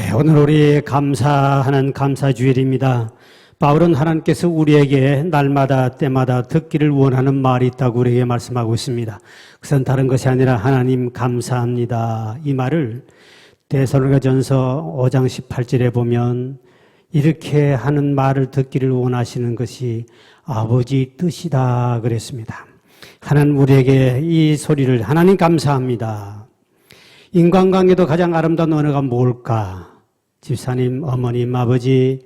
네, 오늘 우리 감사하는 감사주일입니다. 바울은 하나님께서 우리에게 날마다 때마다 듣기를 원하는 말이 있다고 우리에게 말씀하고 있습니다. 그것은 다른 것이 아니라 하나님 감사합니다. 이 말을 데살로니가전서 5장 18절에 보면 이렇게 하는 말을 듣기를 원하시는 것이 아버지 뜻이다 그랬습니다. 하나님 우리에게 이 소리를 하나님 감사합니다. 인간관계도 가장 아름다운 언어가 뭘까? 집사님, 어머님, 아버지,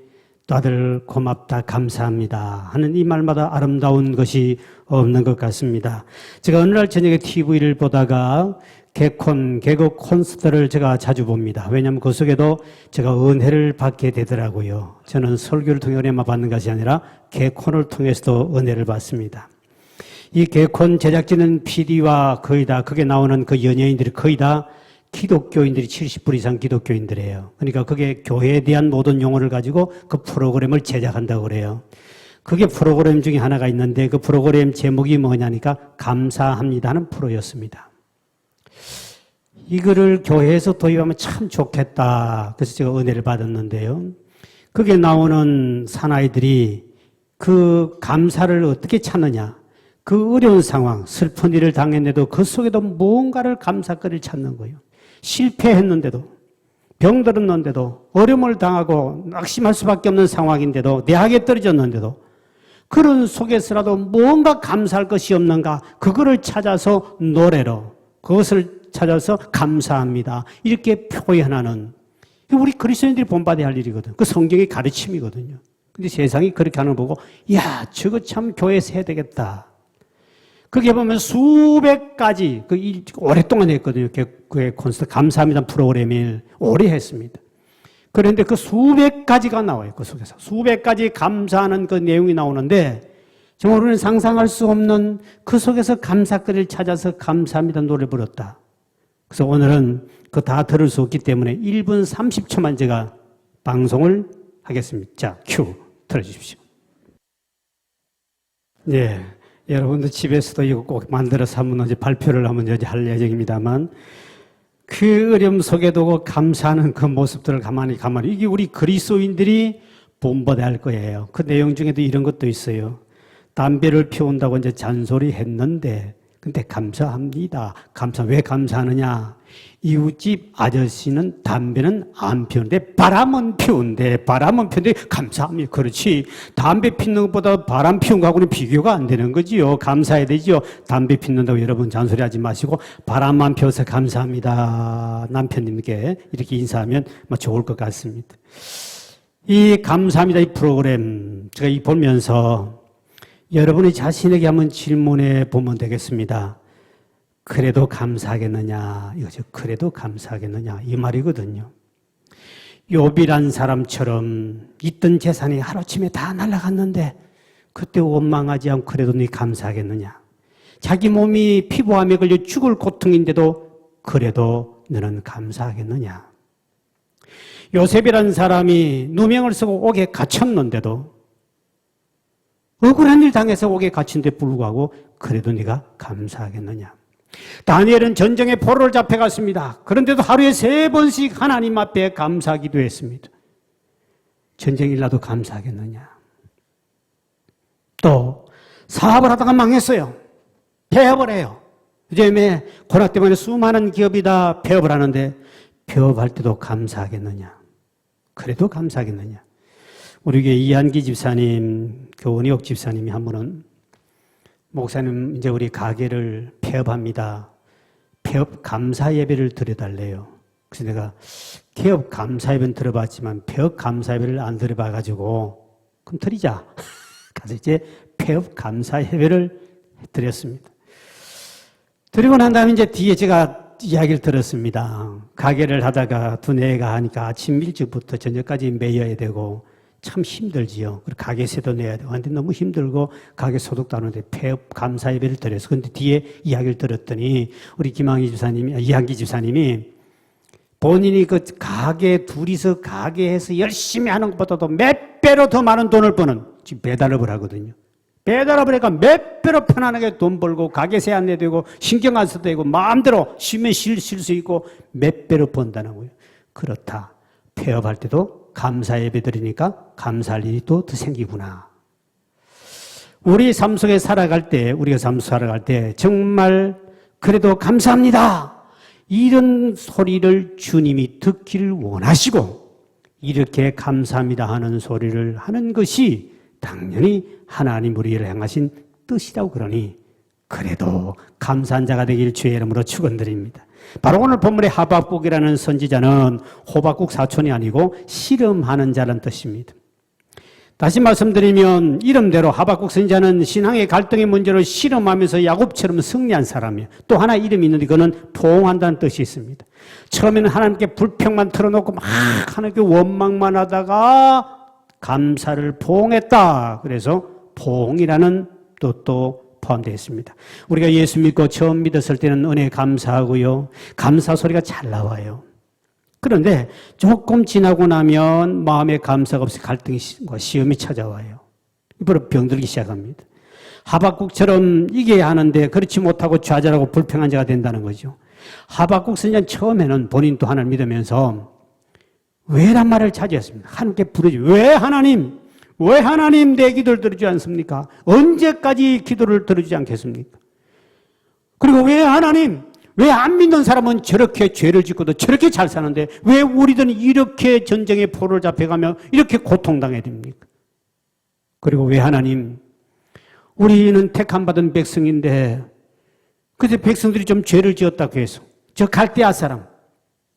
또 아들 고맙다, 감사합니다 하는 이 말마다 아름다운 것이 없는 것 같습니다. 제가 어느 날 저녁에 TV를 보다가 개그 콘서트를 제가 자주 봅니다. 왜냐하면 그 속에도 제가 은혜를 받게 되더라고요. 저는 설교를 통해 은혜만 받는 것이 아니라 개콘을 통해서도 은혜를 받습니다. 이 개콘 제작진은 PD와 거의 다 거기에 나오는 그 연예인들이 거의 다 기독교인들이 70% 이상 기독교인들이에요. 그러니까 그게 교회에 대한 모든 용어를 가지고 그 프로그램을 제작한다고 그래요. 그게 프로그램 중에 하나가 있는데 그 프로그램 제목이 뭐냐니까 감사합니다 하는 프로였습니다. 이거를 교회에서 도입하면 참 좋겠다. 그래서 제가 은혜를 받았는데요. 그게 나오는 사나이들이 그 감사를 어떻게 찾느냐. 그 어려운 상황, 슬픈 일을 당했는데도 그 속에도 뭔가를 감사거리를 찾는 거예요. 실패했는데도, 병들었는데도, 어려움을 당하고 낙심할 수밖에 없는 상황인데도, 대학에 떨어졌는데도, 그런 속에서라도 뭔가 감사할 것이 없는가, 그거를 찾아서 노래로, 그것을 찾아서 감사합니다. 이렇게 표현하는, 우리 그리스도인들이 본받아야 할 일이거든. 그 성경의 가르침이거든요. 근데 세상이 그렇게 하는 거 보고, 야, 저거 참 교회에서 해야 되겠다. 그게 보면 수백 가지, 오랫동안 했거든요. 그 콘서트 감사합니다 프로그램을 오래 했습니다. 그런데 그 수백 가지가 나와요. 그 속에서. 수백 가지 감사하는 그 내용이 나오는데, 정말 우리는 상상할 수 없는 그 속에서 감사거리를 찾아서 감사합니다 노래를 불렀다. 그래서 오늘은 그거 다 들을 수 없기 때문에 1분 30초만 제가 방송을 하겠습니다. 자, 큐 틀어주십시오. 네. 여러분들 집에서도 이거 꼭 만들어서 한번 이제 발표를 한번 이제 할 예정입니다만, 그 어려움 속에도 감사하는 그 모습들을 가만히, 이게 우리 그리스도인들이 본받아야 할 거예요. 그 내용 중에도 이런 것도 있어요. 담배를 피운다고 이제 잔소리 했는데, 근데 감사합니다. 왜 감사하느냐? 이웃집 아저씨는 담배는 안 피우는데 바람은 피운데 감사합니다. 그렇지. 담배 피우는 것보다 바람 피운 거하고는 비교가 안 되는 거지요. 감사해야 되지요. 담배 피운다고 여러분 잔소리하지 마시고 바람만 피워서 감사합니다. 남편님께 이렇게 인사하면 좋을 것 같습니다. 이 감사합니다 이 프로그램 제가 이 보면서 여러분이 자신에게 한번 질문해 보면 되겠습니다. 그래도 감사하겠느냐 이거죠. 그래도 감사하겠느냐 이 말이거든요. 욥이란 사람처럼 있던 재산이 하루아침에 다 날아갔는데 그때 원망하지 않고 그래도 네 감사하겠느냐. 자기 몸이 피부암에 걸려 죽을 고통인데도 그래도 너는 감사하겠느냐. 요셉이란 사람이 누명을 쓰고 옥에 갇혔는데도 억울한 일 당해서 옥에 갇힌 데 불구하고 그래도 네가 감사하겠느냐. 다니엘은 전쟁에 포로를 잡혀갔습니다. 그런데도 하루에 3번씩 하나님 앞에 감사 기도했습니다. 전쟁이 일나도 감사하겠느냐. 또 사업을 하다가 망했어요. 폐업을 해요. 요즘에 코로나 때문에 수많은 기업이 다 폐업을 하는데 폐업할 때도 감사하겠느냐. 그래도 감사하겠느냐. 우리 교회 이한기 집사님, 교원이옥 집사님이 한 번은 목사님 이제 우리 가게를 폐업합니다. 폐업 감사 예배를 드려달래요. 그래서 내가 개업 감사 예배는 들어봤지만 폐업 감사 예배를 안 들어봐가지고 그럼 드리자. 그래서 이제 폐업 감사 예배를 드렸습니다. 드리고 난 다음에 이제 뒤에 제가 이야기를 들었습니다. 가게를 하다가 두뇌가 하니까 아침 일찍부터 저녁까지 매여야 되고 참 힘들지요. 그리고 가게 세도 내야 되고. 근데 너무 힘들고 가게 소득도 안 하는데 폐업 감사 예배를 드려서. 근데 뒤에 이야기를 들었더니 우리 이한기 집사님이 본인이 그 가게 둘이서 가게에서 열심히 하는 것보다도 몇 배로 더 많은 돈을 버는 지금 배달업을 하거든요. 배달업을 하니까 몇 배로 편안하게 돈 벌고 가게 세 안 내도 되고 신경 안 써도 되고 마음대로 쉬면 쉴 수 있고 몇 배로 번다는 거예요. 그렇다. 폐업할 때도 감사 예배 드리니까 감사할 일이 또 더 생기구나. 우리 삶 속에 살아갈 때, 우리가 삶 속에 살아갈 때 정말 그래도 감사합니다. 이런 소리를 주님이 듣기를 원하시고 이렇게 감사합니다 하는 소리를 하는 것이 당연히 하나님 우리를 향하신 뜻이라고 그러니 그래도 감사한 자가 되기를 주의 이름으로 축원드립니다. 바로 오늘 본문의 하박국이라는 선지자는 호박국 사촌이 아니고 씨름하는 자라는 뜻입니다. 다시 말씀드리면 이름대로 하박국 선지자는 신앙의 갈등의 문제를 씨름하면서 야곱처럼 승리한 사람이에요. 또 하나 이름이 있는데 그거는 포옹한다는 뜻이 있습니다. 처음에는 하나님께 불평만 털어놓고 막 하나님께 원망만 하다가 감사를 포옹했다. 그래서 포옹이라는 뜻도 포함되어 있습니다. 우리가 예수 믿고 처음 믿었을 때는 은혜에 감사하고요. 감사 소리가 잘 나와요. 그런데 조금 지나고 나면 마음에 감사가 없이 갈등과 시험이 찾아와요. 바로 병들기 시작합니다. 하박국처럼 이겨야 하는데 그렇지 못하고 좌절하고 불평한 자가 된다는 거죠. 하박국 선지자는 처음에는 본인도 하나님을 믿으면서 왜란 말을 차지했습니다. 하나님께 부르죠. 왜 하나님 내 기도를 들어주지 않습니까? 언제까지 기도를 들어주지 않겠습니까? 그리고 왜 안 믿는 사람은 저렇게 죄를 짓고도 저렇게 잘 사는데 왜 우리들은 이렇게 전쟁의 포로를 잡혀가며 이렇게 고통당해야 됩니까? 그리고 왜 우리는 택함받은 백성인데 그때 백성들이 좀 죄를 지었다고 해서 저 갈대아 사람,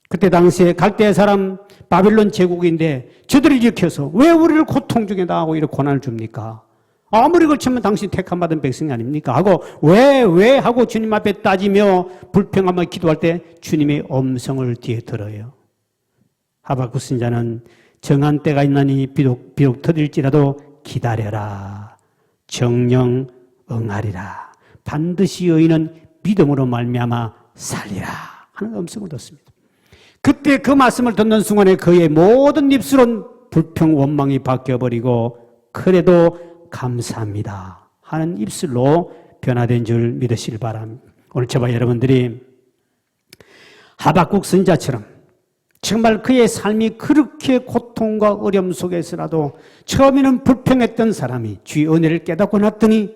그때 당시에 갈대아 사람 바빌론 제국인데 저들을 일으켜서 왜 우리를 고통 중에 당하고 이렇게 고난을 줍니까? 아무리 그렇지만 당신 택함받은 백성이 아닙니까? 하고 왜 하고 주님 앞에 따지며 불평하며 기도할 때 주님의 음성을 뒤에 들어요. 하박국 선지자는 정한 때가 있나니 비록 더딜지라도 기다려라. 정령 응하리라. 반드시 의인은 믿음으로 말미암아 살리라 하는 음성을 듣습니다. 그때 그 말씀을 듣는 순간에 그의 모든 입술은 불평 원망이 바뀌어버리고 그래도 감사합니다 하는 입술로 변화된 줄 믿으시길 바랍니다. 오늘 저와 여러분들이 하박국 선지자처럼 정말 그의 삶이 그렇게 고통과 어려움 속에서라도 처음에는 불평했던 사람이 주의 은혜를 깨닫고 났더니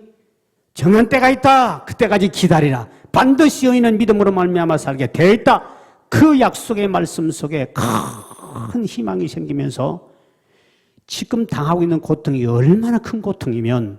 정한 때가 있다. 그때까지 기다리라. 반드시 의인은 믿음으로 말미암아 살게 되어 있다. 그 약속의 말씀 속에 큰 희망이 생기면서 지금 당하고 있는 고통이 얼마나 큰 고통이면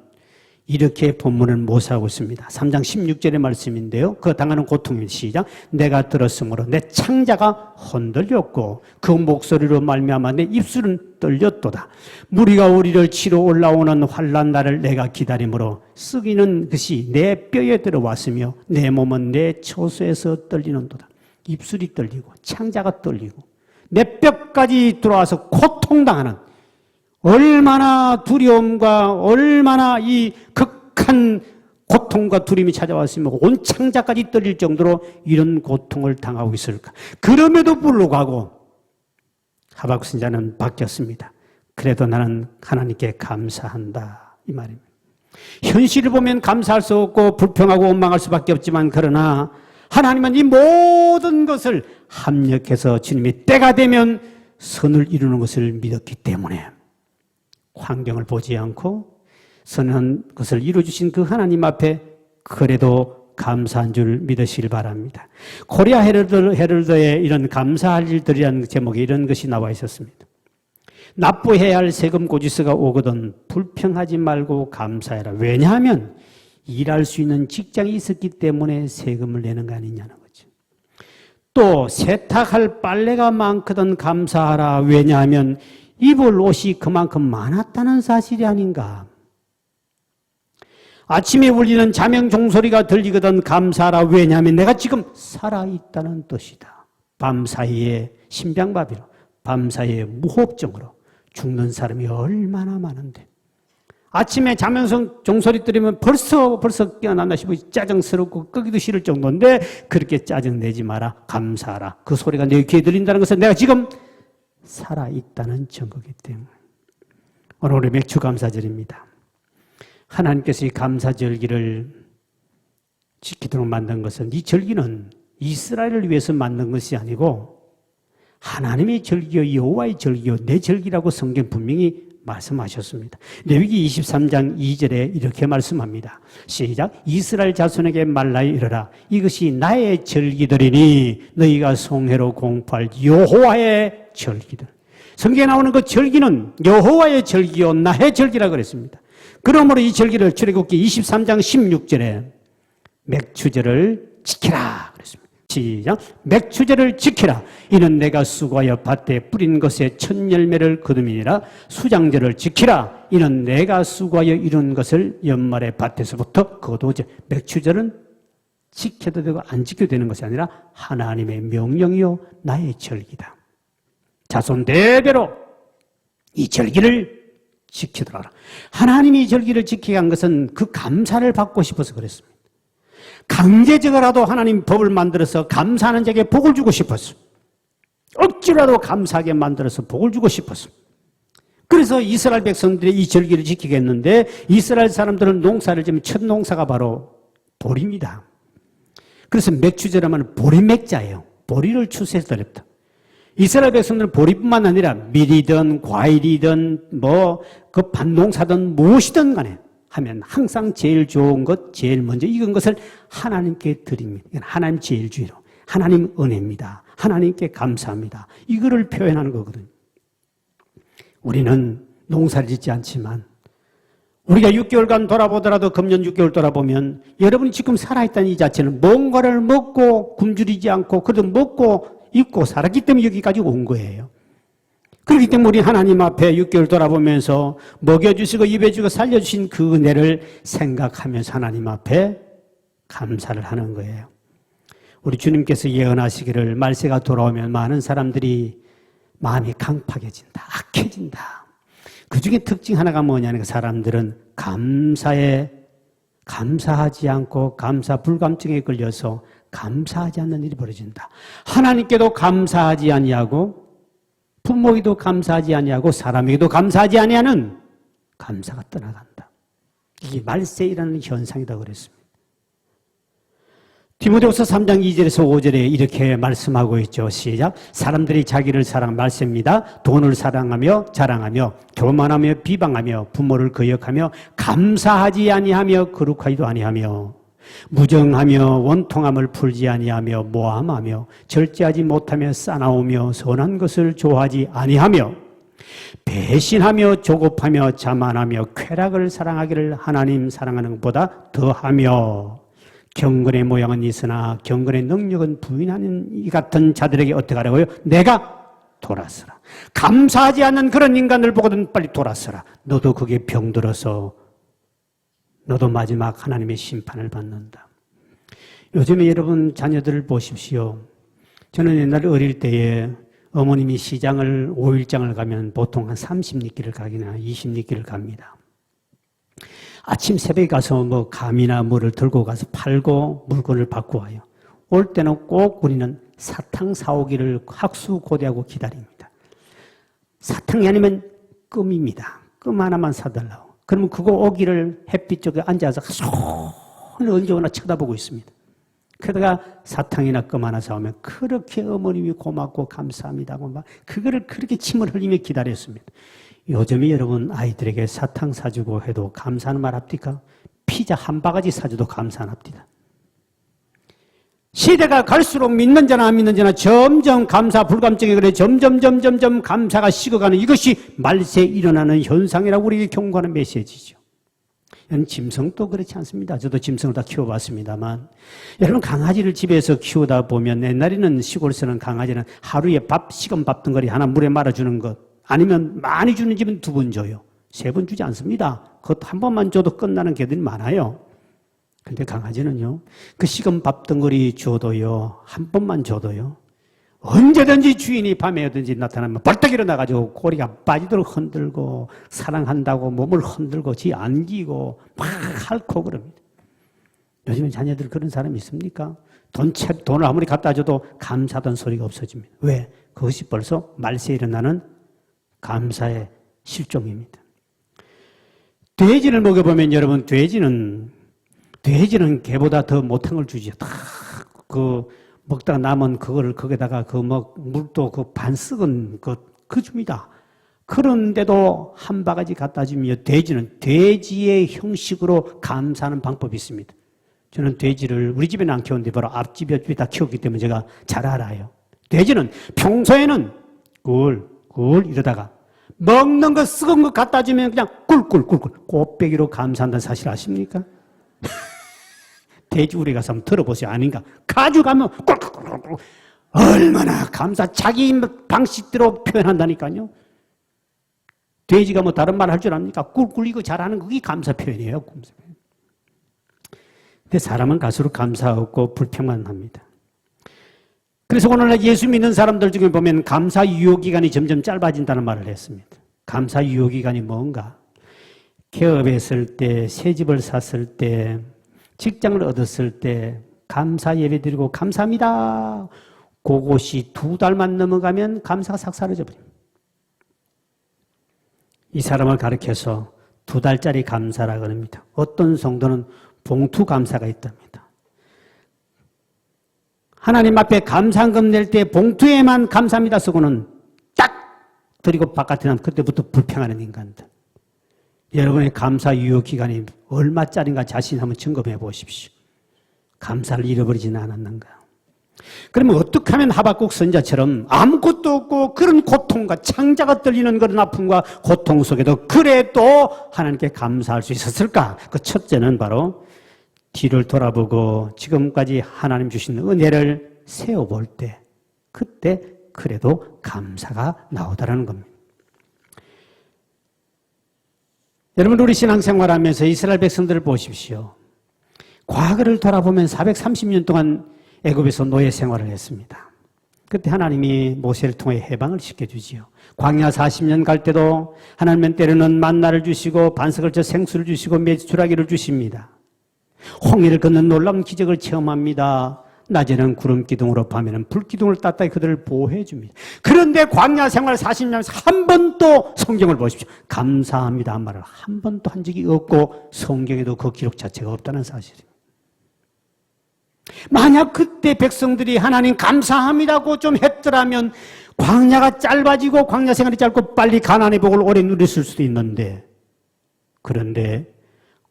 이렇게 본문을 모사하고 있습니다. 3장 16절의 말씀인데요. 그 당하는 고통이 시작. 내가 들었으므로 내 창자가 흔들렸고 그 목소리로 말미암아 내 입술은 떨렸도다. 무리가 우리를 치러 올라오는 환난 날을 내가 기다림으로 쓰기는 것이 내 뼈에 들어왔으며 내 몸은 내 처소에서 떨리는도다. 입술이 떨리고 창자가 떨리고 내 뼈까지 들어와서 고통당하는 얼마나 두려움과 얼마나 이 극한 고통과 두려움이 찾아왔으면 온 창자까지 떨릴 정도로 이런 고통을 당하고 있을까. 그럼에도 불구하고 하박국 선지자는 바뀌었습니다. 그래도 나는 하나님께 감사한다 이 말입니다. 현실을 보면 감사할 수 없고 불평하고 원망할 수밖에 없지만 그러나 하나님은 이 모든 것을 합력해서 주님이 때가 되면 선을 이루는 것을 믿었기 때문에 환경을 보지 않고 선한 것을 이루어주신 그 하나님 앞에 그래도 감사한 줄 믿으시길 바랍니다. 코리아 헤럴드에 이런 감사할 일들이라는 제목에 이런 것이 나와 있었습니다. 납부해야 할 세금 고지서가 오거든 불평하지 말고 감사해라. 왜냐하면 일할 수 있는 직장이 있었기 때문에 세금을 내는 거 아니냐는 거죠. 또 세탁할 빨래가 많거든 감사하라. 왜냐하면 입을 옷이 그만큼 많았다는 사실이 아닌가. 아침에 울리는 자명 종소리가 들리거든 감사하라. 왜냐하면 내가 지금 살아있다는 뜻이다. 밤사이에 신병바비로 밤사이에 무호흡증으로 죽는 사람이 얼마나 많은데 아침에 자명성 종소리 들으면 벌써 깨어난다 싶어 짜증스럽고 끄기도 싫을 정도인데 그렇게 짜증내지 마라. 감사하라. 그 소리가 내 귀에 들린다는 것은 내가 지금 살아있다는 증거이기 때문에 오늘 우리 맥주감사절입니다. 하나님께서 이 감사절기를 지키도록 만든 것은 이 절기는 이스라엘을 위해서 만든 것이 아니고 하나님의 절기요 여호와의 절기요 내 절기라고 성경 분명히 말씀하셨습니다. 레위기 23장 2절에 이렇게 말씀합니다. 시작. 이스라엘 자손에게 말라여 이르라. 이것이 나의 절기들이니 너희가 송해로 공포할 여호와의 절기들. 성경에 나오는 그 절기는 여호와의 절기요 나의 절기라고 그랬습니다. 그러므로 이 절기를 출애굽기 23장 16절에 맥추절을 지키라 그랬습니다. 시작. 맥추절을 지키라. 이는 내가 수고하여 밭에 뿌린 것에 첫 열매를 거둠이니라. 수장절을 지키라. 이는 내가 수고하여 이룬 것을 연말에 밭에서부터 거두어져. 맥추절은 지켜도 되고 안 지켜도 되는 것이 아니라 하나님의 명령이요 나의 절기다. 자손 대대로 이 절기를 지키더라. 하나님이 이 절기를 지키게 한 것은 그 감사를 받고 싶어서 그랬습니다. 강제적으로라도 하나님 법을 만들어서 감사하는 자에게 복을 주고 싶었어. 억지로라도 감사하게 만들어서 복을 주고 싶었어. 그래서 이스라엘 백성들이 이 절기를 지키게 했는데 이스라엘 사람들은 농사를 지으면 첫 농사가 바로 보리입니다. 그래서 맥추절하면 보리맥자예요. 보리를 추수해서 드렸다. 이스라엘 백성들은 보리뿐만 아니라 밀이든 과일이든 그 밭농사든 무엇이든 간에 하면 항상 제일 좋은 것, 제일 먼저 익은 것을 하나님께 드립니다. 이건 하나님 제일주의로. 하나님 은혜입니다. 하나님께 감사합니다. 이거를 표현하는 거거든요. 우리는 농사를 짓지 않지만 우리가 6개월간 돌아보더라도 금년 6개월 돌아보면 여러분이 지금 살아있다는 이 자체는 뭔가를 먹고 굶주리지 않고 그래도 먹고 입고 살았기 때문에 여기까지 온 거예요. 그렇기 때문에 우리 하나님 앞에 6개월 돌아보면서 먹여주시고 입혀주고 살려주신 그 은혜를 생각하면서 하나님 앞에 감사를 하는 거예요. 우리 주님께서 예언하시기를 말세가 돌아오면 많은 사람들이 마음이 강팍해진다, 악해진다. 그 중에 특징 하나가 뭐냐면 그 사람들은 감사하지 않고 감사 불감증에 걸려서 감사하지 않는 일이 벌어진다. 하나님께도 감사하지 아니하고 부모에게도 감사하지 아니하고 사람에게도 감사하지 아니하는 감사가 떠나간다. 이게 말세이라는 현상이라고 그랬습니다. 디모데후서 3장 2절에서 5절에 이렇게 말씀하고 있죠. 시작. 사람들이 자기를 말세입니다. 돈을 사랑하며 자랑하며 교만하며 비방하며 부모를 거역하며 감사하지 아니하며 거룩하지도 아니하며 무정하며 원통함을 풀지 아니하며 모함하며 절제하지 못하며 싸나우며 선한 것을 좋아하지 아니하며 배신하며 조급하며 자만하며 쾌락을 사랑하기를 하나님 사랑하는 것보다 더하며 경건의 모양은 있으나 경건의 능력은 부인하는 이 같은 자들에게 어떻게 하라고요? 내가 돌아서라. 감사하지 않는 그런 인간을 보거든 빨리 돌아서라. 너도 그게 병들어서 너도 마지막 하나님의 심판을 받는다. 요즘에 여러분 자녀들을 보십시오. 저는 옛날에 어릴 때에 어머님이 시장을 5일장을 가면 보통 한 30리길을 가기나 20리길을 갑니다. 아침 새벽에 가서 감이나 뭐를 들고 가서 팔고 물건을 받고 와요. 올 때는 꼭 우리는 사탕 사오기를 학수고대하고 기다립니다. 사탕이 아니면 껌입니다. 껌 하나만 사달라고. 그러면 그거 오기를 햇빛 쪽에 앉아서 손을 언제 오나 쳐다보고 있습니다. 그러다가 사탕이나 껌 하나 사오면 그렇게 어머님이 고맙고 감사합니다고 막 그거를 그렇게 침을 흘리며 기다렸습니다. 요즘에 여러분 아이들에게 사탕 사주고 해도 감사하는 말 합니까? 피자 한 바가지 사줘도 감사 안 합니다. 시대가 갈수록 믿는 자나 안 믿는 자나 점점 감사 불감증이 그래 점점 감사가 식어가는 이것이 말세에 일어나는 현상이라고 우리에게 경고하는 메시지죠. 짐승도 그렇지 않습니다. 저도 짐승을 다 키워봤습니다만 여러분 강아지를 집에서 키우다 보면 옛날에는 시골에서는 강아지는 하루에 식은 밥 덩어리 하나 물에 말아주는 것 아니면 많이 주는 집은 2번 줘요. 3번 주지 않습니다. 그것도 한 번만 줘도 끝나는 개들이 많아요. 근데 강아지는요, 그 식은 밥 덩어리 줘도요, 한 번만 줘도요, 언제든지 주인이 밤에든지 나타나면 벌떡 일어나가지고 꼬리가 빠지도록 흔들고, 사랑한다고 몸을 흔들고, 지 안기고, 막 핥고 그럽니다. 요즘에 자녀들 그런 사람이 있습니까? 돈을 아무리 갖다 줘도 감사하던 소리가 없어집니다. 왜? 그것이 벌써 말세에 일어나는 감사의 실종입니다. 돼지를 먹여보면 여러분, 돼지는 개보다 더 못한 걸 주죠. 먹다가 남은 그거를 거기다가 물도 반 썩은 그 줍니다. 그런데도 한 바가지 갖다 주며 돼지는 돼지의 형식으로 감사하는 방법이 있습니다. 저는 돼지를 우리 집에는 안 키웠는데 바로 앞집에 옆집에 다 키웠기 때문에 제가 잘 알아요. 돼지는 평소에는 꿀 이러다가 먹는 거 썩은 거 갖다 주면 그냥 꿀꿀꿀꿀 꽃배기로 감사한다는 사실 아십니까? 돼지 우리 가서 한번 들어보세요. 아닌가? 가져가면 꿀꿀꿀꿀 얼마나 자기 방식대로 표현한다니까요. 돼지가 뭐 다른 말 할 줄 압니까? 꿀꿀 이거 잘하는 그게 감사 표현이에요. 근데 사람은 갈수록 감사 없고 불평만 합니다. 그래서 오늘날 예수 믿는 사람들 중에 보면 감사 유효기간이 점점 짧아진다는 말을 했습니다. 감사 유효기간이 뭔가? 개업했을 때, 새집을 샀을 때, 직장을 얻었을 때 감사 예배 드리고 감사합니다. 그것이 2달만 넘어가면 감사가 싹 사라져 버립니다. 이 사람을 가르쳐서 2달짜리 감사라고 합니다. 어떤 성도는 봉투 감사가 있답니다. 하나님 앞에 감사한금 낼 때 봉투에만 감사합니다 쓰고는 딱 드리고 바깥에 나면 그때부터 불평하는 인간들. 여러분의 감사 유효 기간이 얼마짜린가 자신 한번 점검해 보십시오. 감사를 잃어버리지는 않았는가. 그러면 어떻게 하면 하박국 선자처럼 아무것도 없고 그런 고통과 창자가 떨리는 그런 아픔과 고통 속에도 그래도 하나님께 감사할 수 있었을까? 그 첫째는 바로 뒤를 돌아보고 지금까지 하나님 주신 은혜를 세어볼 때 그때 그래도 감사가 나오더라는 겁니다. 여러분 우리 신앙생활하면서 이스라엘 백성들을 보십시오. 과거를 돌아보면 430년 동안 애굽에서 노예 생활을 했습니다. 그때 하나님이 모세를 통해 해방을 시켜주지요. 광야 40년 갈 때도 하나님은 때로는 만나를 주시고 반석을 쳐 생수를 주시고 메추라기를 주십니다. 홍해를 걷는 놀라운 기적을 체험합니다. 낮에는 구름 기둥으로 밤에는 불 기둥을 따뜻하게 그들을 보호해 줍니다. 그런데 광야 생활 40년에서 한 번도 성경을 보십시오. 감사합니다 한 말을 한 번도 한 적이 없고 성경에도 그 기록 자체가 없다는 사실입니다. 만약 그때 백성들이 하나님 감사합니다고 좀 했더라면 광야가 짧아지고 광야 생활이 짧고 빨리 가나안의 복을 오래 누렸을 수도 있는데 그런데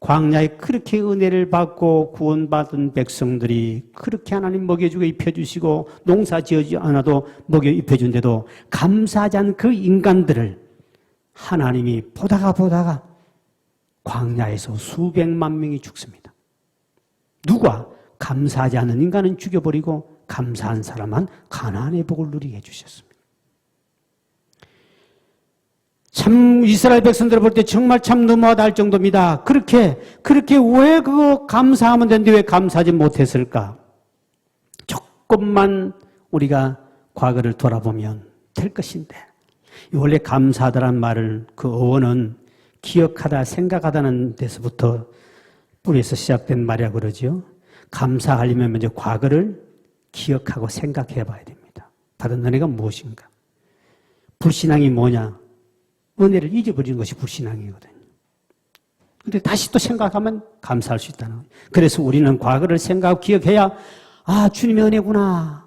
광야에 그렇게 은혜를 받고 구원받은 백성들이 그렇게 하나님 먹여주고 입혀주시고 농사 지어지 않아도 먹여 입혀준데도 감사하지 않은 그 인간들을 하나님이 보다가 광야에서 수백만 명이 죽습니다. 누가? 감사하지 않은 인간은 죽여버리고 감사한 사람만 가나안의 복을 누리게 해주셨습니다. 참 이스라엘 백성들을 볼 때 정말 참 너무하다 할 정도입니다. 그렇게 왜 그거 감사하면 되는데 왜 감사하지 못했을까? 조금만 우리가 과거를 돌아보면 될 것인데 원래 감사하다란 말을 그 어원은 기억하다 생각하다는 데서부터 뿌리에서 시작된 말이라고 그러죠. 감사하려면 먼저 과거를 기억하고 생각해 봐야 됩니다. 받은 은혜가 무엇인가? 불신앙이 뭐냐? 은혜를 잊어버리는 것이 불신앙이거든요. 그런데 다시 또 생각하면 감사할 수 있다는 거예요. 그래서 우리는 과거를 생각하고 기억해야 주님의 은혜구나.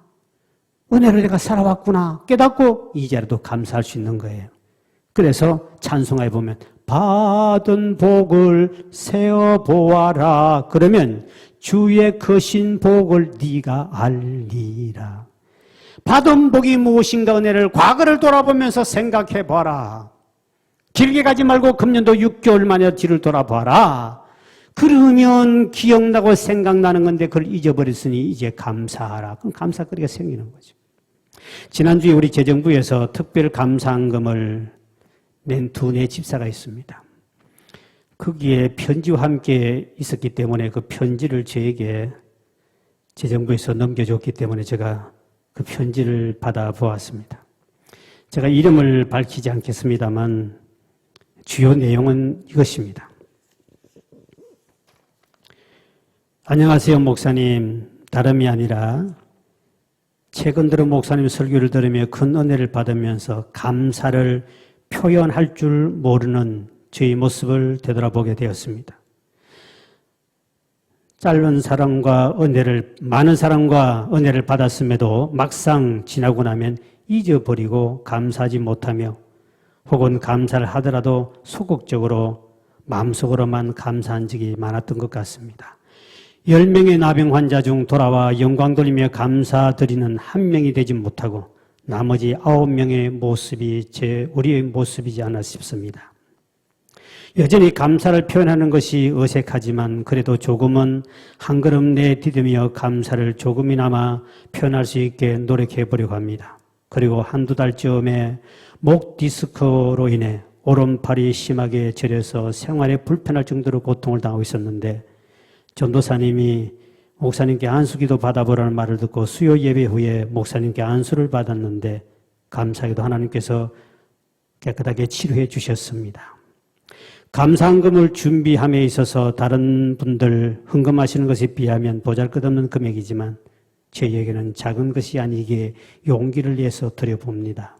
은혜를 내가 살아왔구나. 깨닫고 이제라도 감사할 수 있는 거예요. 그래서 찬송하에 보면 받은 복을 세어보아라. 그러면 주의 크신 복을 네가 알리라. 받은 복이 무엇인가 은혜를 과거를 돌아보면서 생각해봐라. 길게 가지 말고 금년도 6개월 만에 뒤를 돌아봐라. 그러면 기억나고 생각나는 건데 그걸 잊어버렸으니 이제 감사하라. 그럼 감사거리가 생기는 거죠. 지난주에 우리 재정부에서 특별 감사한금을 낸 2네 집사가 있습니다. 거기에 편지와 함께 있었기 때문에 그 편지를 저에게 재정부에서 넘겨줬기 때문에 제가 그 편지를 받아보았습니다. 제가 이름을 밝히지 않겠습니다만 주요 내용은 이것입니다. 안녕하세요 목사님. 다름이 아니라 최근 들어 목사님 설교를 들으며 큰 은혜를 받으면서 감사를 표현할 줄 모르는 저희 모습을 되돌아보게 되었습니다. 짧은 사랑과 은혜를, 많은 사랑과 은혜를 받았음에도 막상 지나고 나면 잊어버리고 감사하지 못하며 혹은 감사를 하더라도 소극적으로 마음속으로만 감사한 적이 많았던 것 같습니다. 10명의 나병 환자 중 돌아와 영광 돌리며 감사드리는 한 명이 되지 못하고 나머지 9명의 모습이 우리의 모습이지 않나 싶습니다. 여전히 감사를 표현하는 것이 어색하지만 그래도 조금은 한 걸음 내디디며 감사를 조금이나마 표현할 수 있게 노력해 보려고 합니다. 그리고 한두 달쯤에 목 디스크로 인해 오른팔이 심하게 저려서 생활에 불편할 정도로 고통을 당하고 있었는데 전도사님이 목사님께 안수기도 받아보라는 말을 듣고 수요 예배 후에 목사님께 안수를 받았는데 감사하게도 하나님께서 깨끗하게 치료해 주셨습니다. 감사한금을 준비함에 있어서 다른 분들 헌금하시는 것에 비하면 보잘것없는 금액이지만 저희에게는 작은 것이 아니기에 용기를 내서 드려봅니다.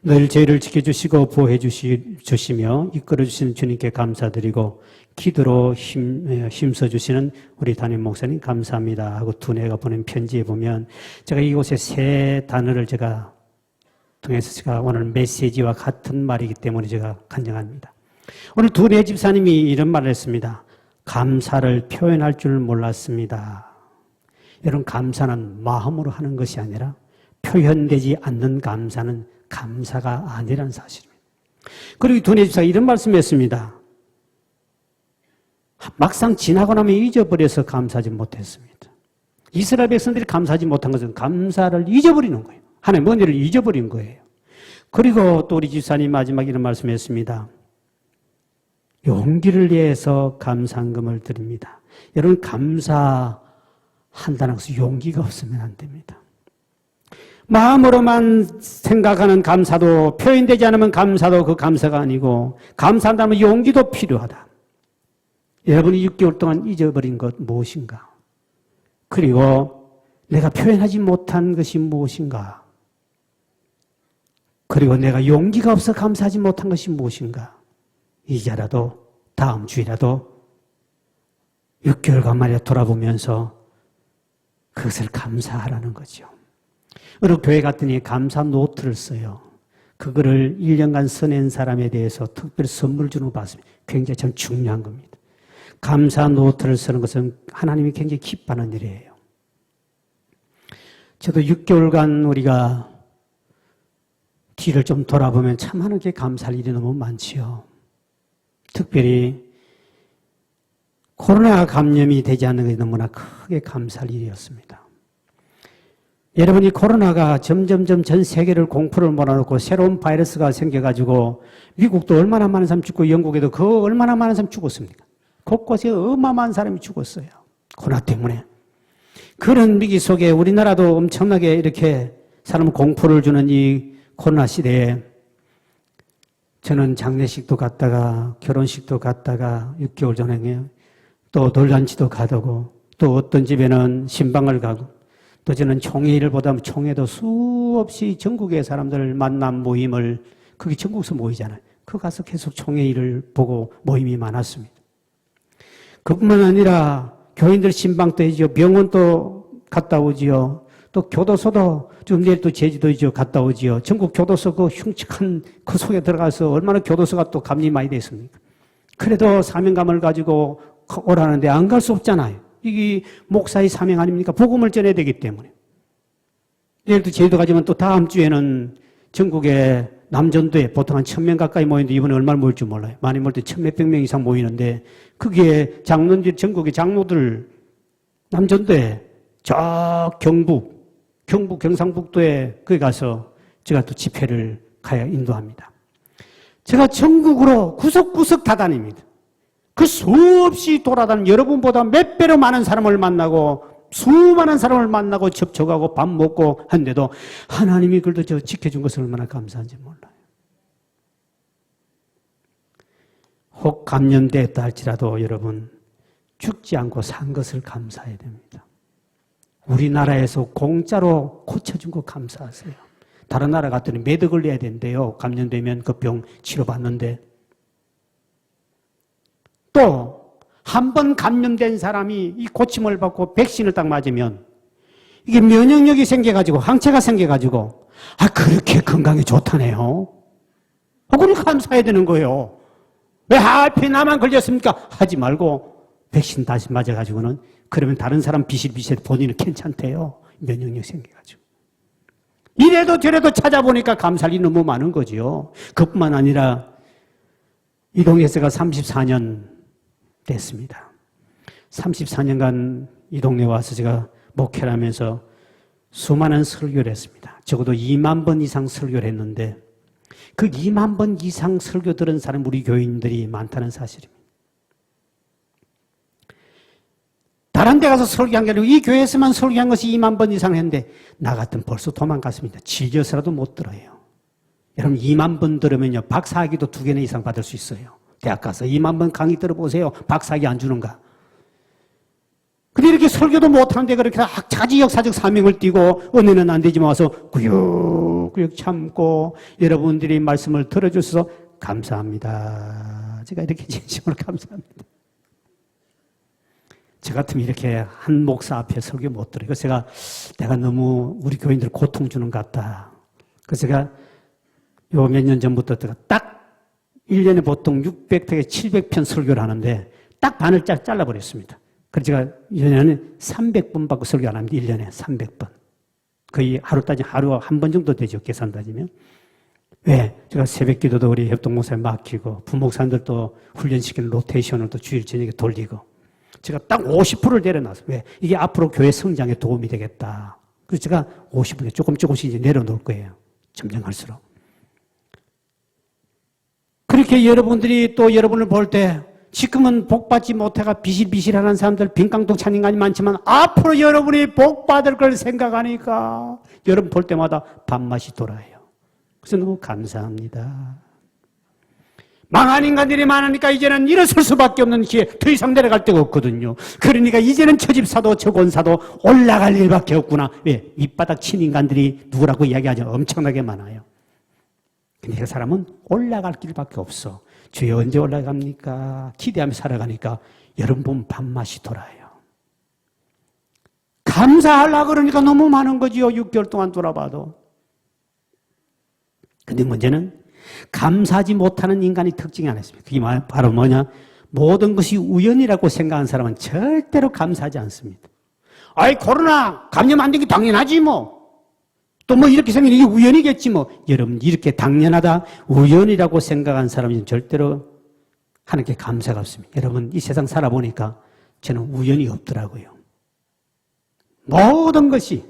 늘 저희를 지켜주시고 보호해 주시며 이끌어주시는 주님께 감사드리고 기도로 힘써주시는 우리 담임 목사님 감사합니다 하고 두뇌가 보낸 편지에 보면 제가 이곳에 세 단어를 제가 통해서 제가 오늘 메시지와 같은 말이기 때문에 제가 간증합니다. 오늘 두뇌 집사님이 이런 말을 했습니다. 감사를 표현할 줄 몰랐습니다. 여러분, 감사는 마음으로 하는 것이 아니라 표현되지 않는 감사는 감사가 아니라는 사실입니다. 그리고 두뇌 집사가 이런 말씀했습니다. 막상 지나고 나면 잊어버려서 감사하지 못했습니다. 이스라엘 백성들이 감사하지 못한 것은 감사를 잊어버리는 거예요. 하나님의 은혜를 잊어버린 거예요. 그리고 또 우리 집사님 마지막에 이런 말씀했습니다. 용기를 내서 감사한금을 드립니다. 여러분, 감사한다는 것은 용기가 없으면 안 됩니다. 마음으로만 생각하는 감사도 표현되지 않으면 감사도 그 감사가 아니고 감사한다면 용기도 필요하다. 여러분이 6개월 동안 잊어버린 것 무엇인가? 그리고 내가 표현하지 못한 것이 무엇인가? 그리고 내가 용기가 없어 감사하지 못한 것이 무엇인가? 이제라도 다음 주이라도 6개월간 만에 돌아보면서 그것을 감사하라는 거죠. 어느 교회 갔더니 감사 노트를 써요. 그거를 1년간 써낸 사람에 대해서 특별히 선물 주는 거 봤습니다. 굉장히 참 중요한 겁니다. 감사 노트를 쓰는 것은 하나님이 굉장히 기뻐하는 일이에요. 저도 6개월간 우리가 뒤를 좀 돌아보면 참 하나님께 감사할 일이 너무 많지요. 특별히 코로나 감염이 되지 않는 것이 너무나 크게 감사할 일이었습니다. 여러분이 코로나가 점점 전 세계를 공포를 몰아넣고 새로운 바이러스가 생겨가지고 미국도 얼마나 많은 사람 죽고 영국에도 그 얼마나 많은 사람 죽었습니까? 곳곳에 어마어마한 사람이 죽었어요. 코로나 때문에. 그런 위기 속에 우리나라도 엄청나게 이렇게 사람 공포를 주는 이 코로나 시대에 저는 장례식도 갔다가 결혼식도 갔다가 6개월 전에 또 돌잔치도 가고 또 어떤 집에는 신방을 가고 또 저는 총회를 보다 총회도 수없이 전국의 사람들을 만난 모임을 그게 전국에서 모이잖아요. 그 가서 계속 총회를 보고 모임이 많았습니다. 그뿐만 아니라 교인들 신방도 해지요. 병원도 갔다 오지요. 또 교도소도 좀 내일 또 제주도이죠. 갔다 오지요. 전국 교도소 그 흉측한 그 속에 들어가서 얼마나 교도소가 또 감리 많이 됐습니까? 그래도 사명감을 가지고 오라는데 안 갈 수 없잖아요. 이게 목사의 사명 아닙니까? 복음을 전해야 되기 때문에. 내일도 제주도 가지만 또 다음 주에는 전국에 남전도에 보통 한 1000명 가까이 모이는데 이번에 얼마나 모일 줄 몰라요. 많이 모일 때 1000몇백 명 이상 모이는데 그게 장로들, 전국의 장로들 남전도에 저 경북 경상북도에 거기 가서 제가 또 집회를 가야 인도합니다. 제가 전국으로 구석구석 다 다닙니다. 그 수없이 돌아다니는 여러분보다 몇 배로 많은 사람을 만나고 수많은 사람을 만나고 접촉하고 밥 먹고 한데도 하나님이 그래도 저 지켜준 것을 얼마나 감사한지 몰라요. 혹 감염됐다 할지라도 여러분 죽지 않고 산 것을 감사해야 됩니다. 우리나라에서 공짜로 고쳐준 거 감사하세요. 다른 나라 갔더니 매덕을 내야 된대요. 감염되면 그 병 치료받는데. 또 한 번 감염된 사람이 이 고침을 받고 백신을 딱 맞으면 이게 면역력이 생겨가지고 항체가 생겨가지고 그렇게 건강에 좋다네요. 그걸 감사해야 되는 거예요. 왜 하필 나만 걸렸습니까? 하지 말고 백신 다시 맞아가지고는 그러면 다른 사람 비실비실 본인은 괜찮대요. 면역력 생겨가지고. 이래도 저래도 찾아보니까 감사할 일이 너무 많은 거지요. 그뿐만 아니라 이동에서가 34년 됐습니다. 34년간 이 동네에 와서 제가 목회를 하면서 수많은 설교를 했습니다. 적어도 2만 번 이상 설교를 했는데 그 2만 번 이상 설교 들은 사람 우리 교인들이 많다는 사실입니다. 다른 데 가서 설교한 게 아니고 이 교회에서만 설교한 것이 2만 번 이상 했는데 나 같으면 벌써 도망갔습니다. 질려서라도 못 들어요. 여러분 2만 번 들으면요 박사학위도 2개나 이상 받을 수 있어요. 대학 가서 2만 번 강의 들어보세요. 박사학위 안 주는가? 근데 이렇게 설교도 못하는데 그렇게 자기 역사적 사명을 띠고 은혜는 안 되지만 와서 구역구역 참고 여러분들이 말씀을 들어주셔서 감사합니다. 제가 이렇게 진심으로 감사합니다. 저 같으면 이렇게 한 목사 앞에 설교 못 들어요. 그래서 내가 너무 우리 교인들 고통 주는 것 같다. 그래서 제가 요 몇 년 전부터 딱 1년에 보통 600편에 700편 설교를 하는데 딱 반을 잘라버렸습니다. 그래서 제가 1년에 300번 받고 설교 안 합니다. 1년에 300번. 거의 하루 따지면 하루 한 번 정도 되죠. 계산 따지면. 왜? 제가 새벽 기도도 우리 협동목사에 맡기고 부목사님들도 훈련시키는 로테이션을 또 주일 저녁에 돌리고 제가 딱 50%를 내려놨어요. 왜? 이게 앞으로 교회 성장에 도움이 되겠다. 그래서 제가 50% 조금씩 이제 내려놓을 거예요. 점점 할수록. 그렇게 여러분들이 또 여러분을 볼 때 지금은 복받지 못해가 비실비실하는 사람들 빈깡통 찬 인간이 많지만 앞으로 여러분이 복받을 걸 생각하니까 여러분 볼 때마다 밥맛이 돌아요. 그래서 너무 감사합니다. 망한 인간들이 많으니까 이제는 일어설 수밖에 없는 기회, 더 이상 내려갈 데가 없거든요. 그러니까 이제는 저 집사도 저 권사도 올라갈 일밖에 없구나. 왜? 밑바닥 친 인간들이 누구라고 이야기하죠. 엄청나게 많아요. 근데 그 사람은 올라갈 길밖에 없어. 주여 언제 올라갑니까? 기대하며 살아가니까 여러분 보면 밥맛이 돌아요. 감사하려고 그러니까 너무 많은 거지요. 6개월 동안 돌아봐도. 근데 문제는 감사하지 못하는 인간의 특징이 하나 있습니다. 그게 바로 뭐냐? 모든 것이 우연이라고 생각하는 사람은 절대로 감사하지 않습니다. 아이 코로나 감염 안 된 게 당연하지 뭐. 또 뭐 이렇게 생긴 이게 우연이겠지 뭐. 여러분 이렇게 당연하다 우연이라고 생각한 사람은 절대로 하나님께 감사가 없습니다. 여러분 이 세상 살아보니까 저는 우연이 없더라고요. 모든 것이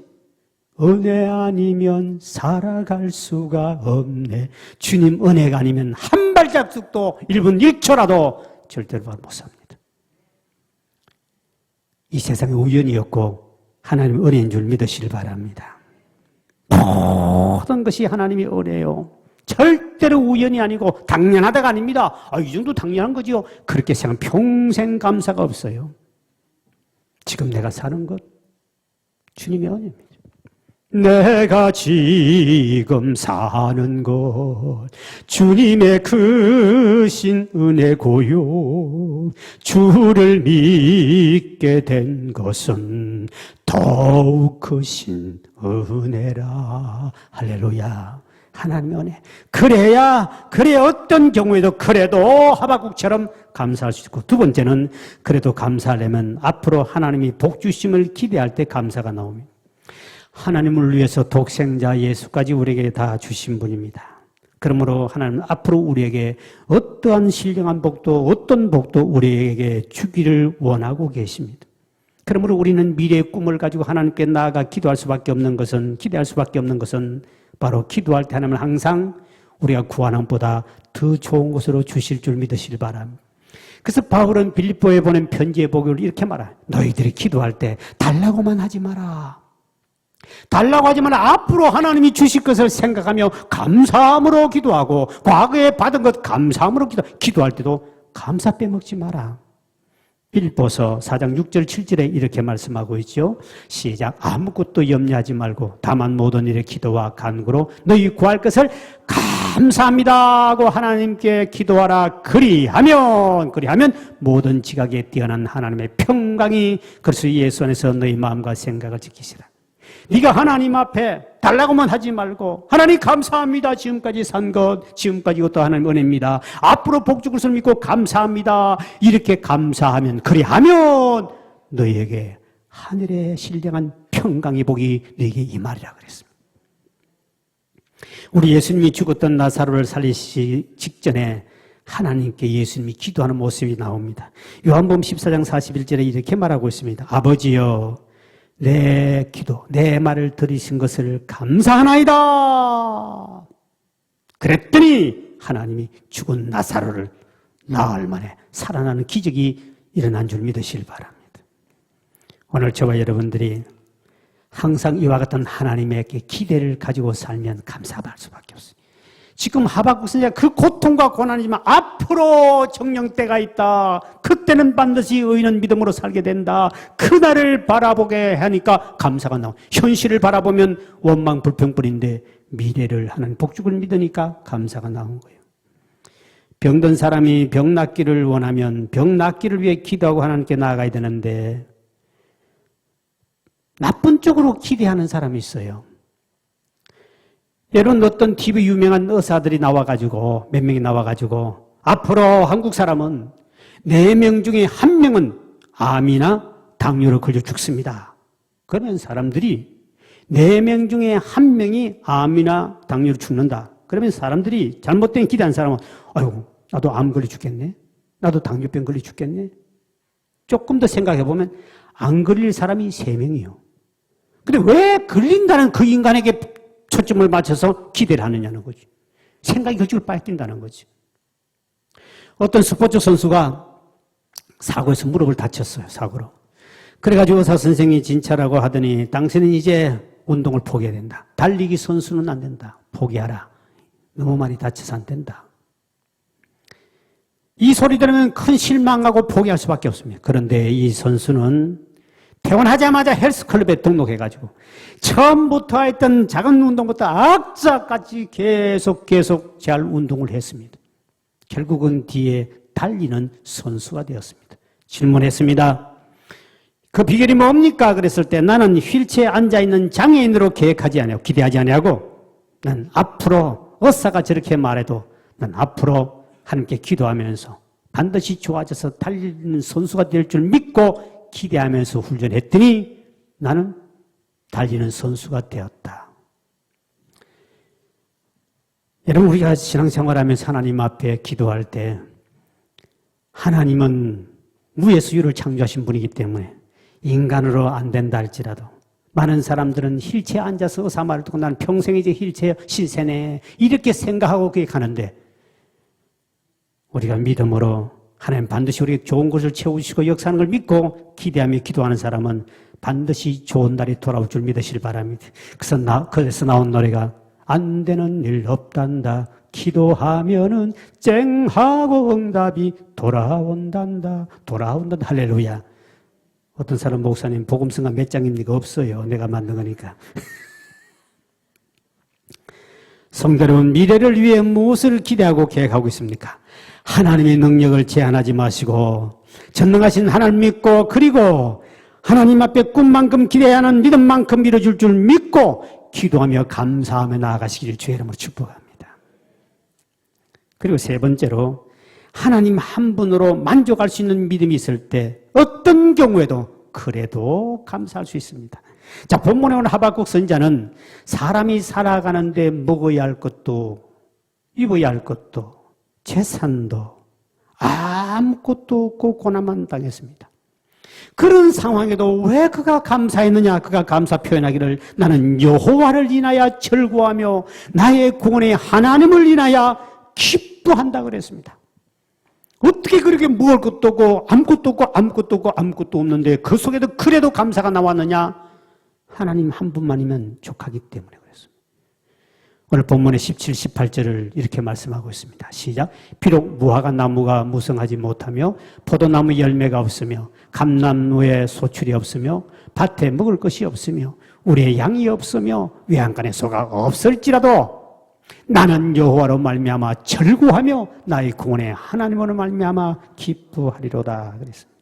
은혜 아니면 살아갈 수가 없네. 주님 은혜가 아니면 한 발자국도 1분 1초라도 절대로 못 삽니다. 이 세상에 우연이 없고 하나님 은혜인 줄 믿으시길 바랍니다. 모든 것이 하나님의 은혜요. 절대로 우연이 아니고 당연하다가 아닙니다. 이 정도 당연한 거지요. 그렇게 생각하면 평생 감사가 없어요. 지금 내가 사는 것 주님의 은혜입니다. 내가 지금 사는 것 주님의 크신 은혜고요. 주를 믿게 된 것은 더욱 크신 은혜라. 할렐루야. 하나님의 은혜. 그래야 어떤 경우에도 그래도 하박국처럼 감사할 수 있고, 두 번째는 그래도 감사하려면 앞으로 하나님이 복 주심을 기대할 때 감사가 나옵니다. 하나님을 위해서 독생자 예수까지 우리에게 다 주신 분입니다. 그러므로 하나님은 앞으로 우리에게 어떠한 신령한 복도 어떤 복도 우리에게 주기를 원하고 계십니다. 그러므로 우리는 미래의 꿈을 가지고 하나님께 나아가 기도할 수밖에 없는 것은, 기대할 수밖에 없는 것은 바로 기도할 때 하나님은 항상 우리가 구하는 것보다 더 좋은 것으로 주실 줄 믿으시길 바랍니다. 그래서 바울은 빌립보에 보낸 편지의 복을 이렇게 말해요. 너희들이 기도할 때 달라고만 하지 마라. 달라고 하지만 앞으로 하나님이 주실 것을 생각하며 감사함으로 기도하고, 과거에 받은 것 감사함으로 기도할 때도 감사 빼먹지 마라. 빌립보서 4장 6절 7절에 이렇게 말씀하고 있죠. 시작. 아무것도 염려하지 말고 다만 모든 일에 기도와 간구로 너희 구할 것을 감사합니다 하고 하나님께 기도하라. 그리하면 모든 지각에 뛰어난 하나님의 평강이 그리스도 예수 안에서 너희 마음과 생각을 지키시라. 네가 하나님 앞에 달라고만 하지 말고 하나님 감사합니다. 지금까지 산 것, 지금까지 이것도 하나님 은혜입니다. 앞으로 복 줄 것을 믿고 감사합니다. 이렇게 감사하면 그리하면 너희에게 하늘의 신령한 평강의 복이 너희에게 임하리라 그랬습니다. 우리 예수님이 죽었던 나사로를 살리시기 직전에 하나님께 예수님이 기도하는 모습이 나옵니다. 요한복음 14장 41절에 이렇게 말하고 있습니다. 아버지여 내 기도, 내 말을 들으신 것을 감사하나이다. 그랬더니 하나님이 죽은 나사로를 나흘 만에 살아나는 기적이 일어난 줄 믿으시길 바랍니다. 오늘 저와 여러분들이 항상 이와 같은 하나님에게 기대를 가지고 살면 감사할 수밖에 없어요. 지금 하박국 선지자 그 고통과 고난이지만 앞으로 정령 때가 있다. 그때는 반드시 의인은 믿음으로 살게 된다. 그날을 바라보게 하니까 감사가 나와. 현실을 바라보면 원망 불평뿐인데 미래를 하는 복죽을 믿으니까 감사가 나온 거예요. 병든 사람이 병 낫기를 원하면 병 낫기를 위해 기도하고 하나님께 나아가야 되는데 나쁜 쪽으로 기대하는 사람이 있어요. 여러분 어떤 TV 유명한 의사들이 나와가지고 몇 명이 나와가지고 앞으로 한국 사람은 4명 중에 1명은 암이나 당뇨로 걸려 죽습니다. 그러면 사람들이 4명 중에 1명이 암이나 당뇨로 죽는다. 그러면 사람들이 잘못된 기대한 사람은 아이고 나도 암 걸려 죽겠네. 나도 당뇨병 걸려 죽겠네. 조금 더 생각해보면 안 걸릴 사람이 3명이요. 근데 왜 걸린다는 그 인간에게 초점을 맞춰서 기대를 하느냐는 거지. 생각이 그쪽으로 빠진다는 거지. 어떤 스포츠 선수가 사고에서 무릎을 다쳤어요. 사고로. 그래가지고 의사 선생님이 진찰하고 하더니 당신은 이제 운동을 포기해야 된다. 달리기 선수는 안 된다. 포기하라. 너무 많이 다쳐서 안 된다. 이 소리 들으면 큰 실망하고 포기할 수밖에 없습니다. 그런데 이 선수는 퇴원하자마자 헬스클럽에 등록해가지고 처음부터 했던 작은 운동부터 악자까지 계속 잘 운동을 했습니다. 결국은 뒤에 달리는 선수가 되었습니다. 질문했습니다. 그 비결이 뭡니까? 그랬을 때 나는 휠체어에 앉아있는 장애인으로 계획하지 않냐고 기대하지 않냐고 난 앞으로 의사가 저렇게 말해도 난 앞으로 하나님께 기도하면서 반드시 좋아져서 달리는 선수가 될 줄 믿고 기대하면서 훈련했더니 나는 달리는 선수가 되었다. 여러분 우리가 신앙생활하면서 하나님 앞에 기도할 때 하나님은 무에서 유를 창조하신 분이기 때문에 인간으로 안 된다 할지라도 많은 사람들은 휠체어에 앉아서 의사 말을 듣고 나는 평생 이제 휠체어 신세네 이렇게 생각하고 그게 가는데 우리가 믿음으로 하나님 반드시 우리에게 좋은 것을 채우시고 역사하는 걸 믿고 기대하며 기도하는 사람은 반드시 좋은 날이 돌아올 줄 믿으시길 바랍니다. 그래서 나온 노래가 안 되는 일 없단다. 기도하면은 쨍하고 응답이 돌아온단다. 할렐루야. 어떤 사람 목사님 복음성가 몇 장입니까? 없어요. 내가 만든 거니까. 성도 여러분 미래를 위해 무엇을 기대하고 계획하고 있습니까? 하나님의 능력을 제한하지 마시고 전능하신 하나님 믿고 그리고 하나님 앞에 꿈만큼 기대하는 믿음만큼 이루어질 줄 믿고 기도하며 감사하며 나아가시기를 주의 이름으로 축복합니다. 그리고 세 번째로 하나님 한 분으로 만족할 수 있는 믿음이 있을 때 어떤 경우에도 그래도 감사할 수 있습니다. 자, 본문에 오는 하박국 선지자는 사람이 살아가는데 먹어야 할 것도 입어야 할 것도 재산도 아무것도 없고 고난만 당했습니다. 그런 상황에도 왜 그가 감사했느냐? 그가 감사 표현하기를 나는 여호와를 인하여 절구하며 나의 구원의 하나님을 인하여 기뻐한다 그랬습니다. 어떻게 그렇게 먹을 것도 없고 아무것도 없는데 그 속에도 그래도 감사가 나왔느냐? 하나님 한 분만이면 족하기 때문에 그랬습니다. 오늘 본문의 17, 18절을 이렇게 말씀하고 있습니다. 시작. 비록 무화과 나무가 무성하지 못하며 포도나무 열매가 없으며 감람나무에 소출이 없으며 밭에 먹을 것이 없으며 우리의 양이 없으며 외양간에 소가 없을지라도 나는 여호와로 말미암아 절구하며 나의 구원의 하나님으로 말미암아 기뻐하리로다. 그랬습니다.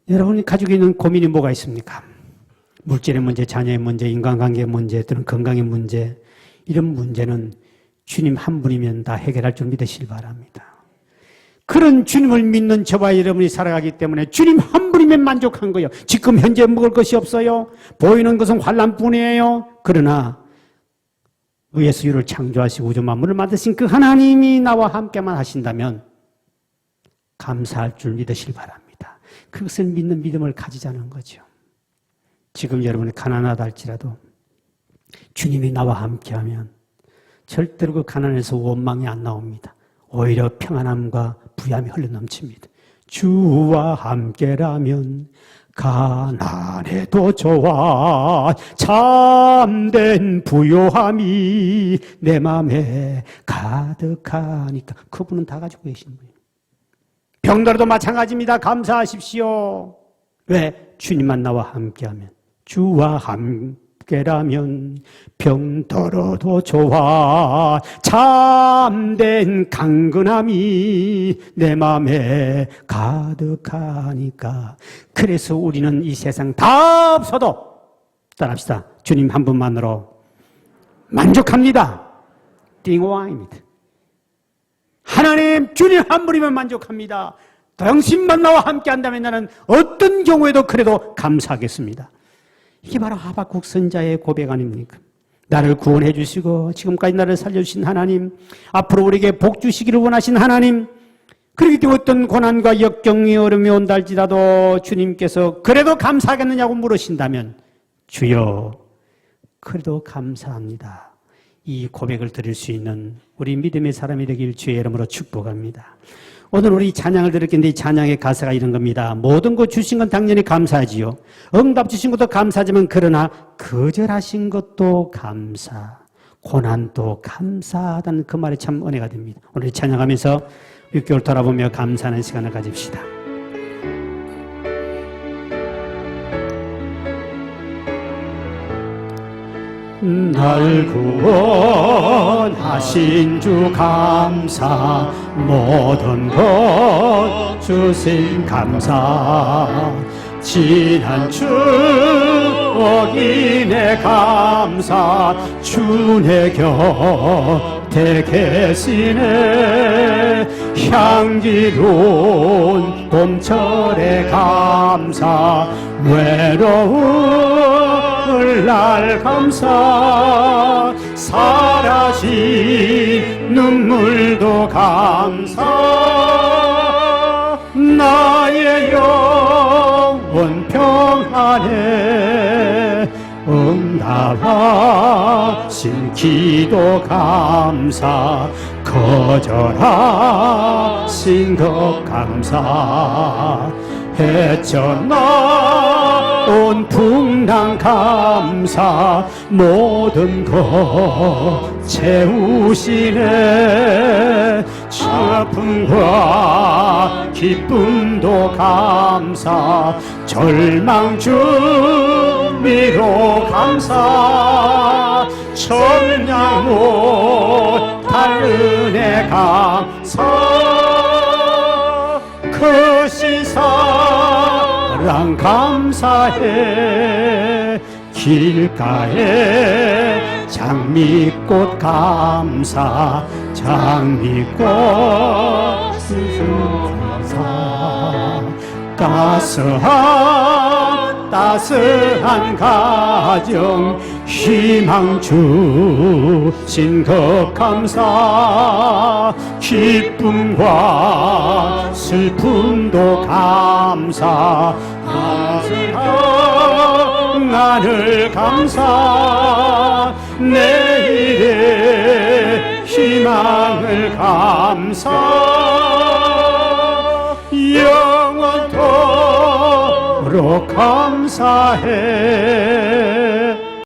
여러분이 가지고 있는 고민이 뭐가 있습니까? 물질의 문제, 자녀의 문제, 인간관계의 문제, 또는 건강의 문제, 이런 문제는 주님 한 분이면 다 해결할 줄 믿으시기 바랍니다. 그런 주님을 믿는 저와 여러분이 살아가기 때문에 주님 한 분이면 만족한 거예요. 지금 현재 먹을 것이 없어요. 보이는 것은 환난뿐이에요. 그러나 의의 수유를 창조하시고 우주 만물을 만드신 그 하나님이 나와 함께만 하신다면 감사할 줄 믿으시기 바랍니다. 그것을 믿는 믿음을 가지자는 거죠. 지금 여러분이 가난하다 할지라도 주님이 나와 함께하면 절대로 그 가난에서 원망이 안 나옵니다. 오히려 평안함과 부유함이 흘러넘칩니다. 주와 함께라면 가난해도 좋아 참된 부요함이 내 맘에 가득하니까. 그분은 다 가지고 계신 분이에요. 병들어도 마찬가지입니다. 감사하십시오. 왜? 주님만 나와 함께하면, 주와 함께라면 병들어도 좋아 참된 강건함이 내 맘에 가득하니까. 그래서 우리는 이 세상 다 없어도, 따라합시다, 주님 한 분만으로 만족합니다. 띵호왕입니다. 하나님, 주님 한 분이면 만족합니다. 당신만 나와 함께 한다면 나는 어떤 경우에도 그래도 감사하겠습니다. 이게 바로 하박국 선자의 고백 아닙니까? 나를 구원해 주시고 지금까지 나를 살려주신 하나님, 앞으로 우리에게 복 주시기를 원하신 하나님, 그렇기 때문에 어떤 고난과 역경이 어려움이 온다 할지라도 주님께서 그래도 감사하겠느냐고 물으신다면 주여 그래도 감사합니다. 이 고백을 드릴 수 있는 우리 믿음의 사람이 되길 주의 이름으로 축복합니다. 오늘 우리 찬양을 들었는데 이 찬양의 가사가 이런 겁니다. 모든 것 주신 건 당연히 감사하지요. 응답 주신 것도 감사하지만 그러나 거절하신 것도 감사, 고난도 감사하다는 그 말이 참 은혜가 됩니다. 오늘 찬양하면서 6개월 돌아보며 감사하는 시간을 가집시다. 날 구원하신 주 감사, 모든 것 주신 감사, 지난 추억이 내 감사, 주 내 곁에 계시네. 향기로운 봄철의 감사, 외로울 날 감사, 사라진 눈물도 감사, 나의 영원 평안에 응답하신 기도 감사, 거절하신 것 감사, 헤쳐나온 풍랑 감사, 모든 것 채우시네. 슬픔과 기쁨도 감사, 절망 주미로 감사, 천냥 못할 은혜 감사, 크신 사랑 감사해. 길가에 장미꽃 감사, 장미꽃 감사, 따스한 가정 희망 주신 것 감사, 기쁨과 슬픔도 감사, 하늘 감사, 내일의 희망을 감사, 영원토록 감사해.